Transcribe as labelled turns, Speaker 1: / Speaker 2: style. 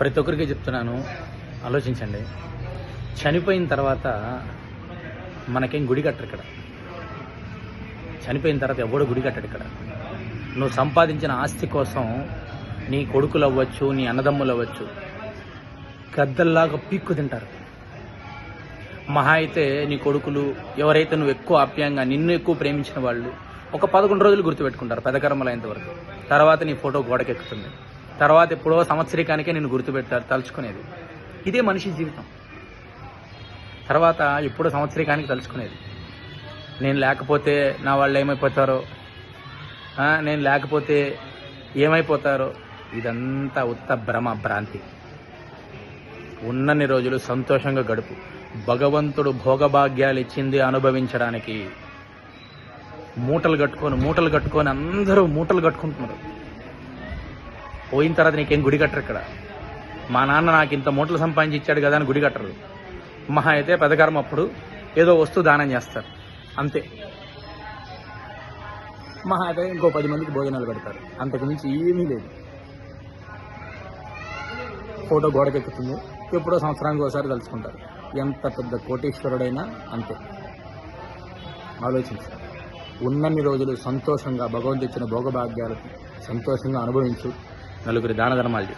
Speaker 1: ప్రతి ఒక్కరికి చెప్తున్నాను, ఆలోచించండి. చనిపోయిన తర్వాత మనకేం గుడి కట్టరు ఇక్కడ. చనిపోయిన తర్వాత ఎవడో గుడి కట్టడు ఇక్కడ. నువ్వు సంపాదించిన ఆస్తి కోసం నీ కొడుకులు అవ్వచ్చు, నీ అన్నదమ్ములు అవ్వచ్చు, గద్దల్లాగా పీక్కు తింటారు. మహా అయితే నీ కొడుకులు ఎవరైతే నువ్వు ఎక్కువ ఆప్యాయంగా నిన్ను ఎక్కువ ప్రేమించిన వాళ్ళు ఒక 11 రోజులు గుర్తుపెట్టుకుంటారు పెదకర్మలైనంత వరకు. తర్వాత నీ ఫోటో గోడకెక్కుతుంది. తర్వాత ఎప్పుడో సంవత్సరికానికే నిన్ను గుర్తుపెడతారు తలుచుకునేది. ఇదే మనిషి జీవితం. తర్వాత ఎప్పుడో సంవత్సరికానికి తలుచుకునేది. నేను లేకపోతే నా వాళ్ళు ఏమైపోతారో, నేను లేకపోతే ఏమైపోతారో, ఇదంతా ఉత్త భ్రమ, భ్రాంతి. ఉన్నన్ని రోజులు సంతోషంగా గడుపు. భగవంతుడు భోగభాగ్యాలు ఇచ్చింది అనుభవించడానికి. మూటలు కట్టుకొని అందరూ మూటలు కట్టుకుంటున్నారు. పోయిన తర్వాత నీకేం గుడి కట్టరు ఇక్కడ. మా నాన్న నాకు ఇంత మూటలు సంపాదించి ఇచ్చాడు కదా అని గుడి కట్టరు. మహా అయితే పెదకర్మ అప్పుడు ఏదో వస్తువు దానం చేస్తారు, అంతే. మహా అయితే ఇంకో 10 మందికి భోజనాలు పెడతారు, అంతకు మించి ఏమీ లేదు. ఫోటో గోడకెక్కుతుంది, ఎప్పుడో సంవత్సరానికి ఒకసారి తలుచుకుంటారు. ఎంత పెద్ద కోటీశ్వరుడైనా అంతే. ఆలోచించు. ఉన్నన్ని రోజులు సంతోషంగా భగవంతుడు ఇచ్చిన భోగభాగ్యాలు సంతోషంగా అనుభవించు. నలుగురి దాన ధర్మాలు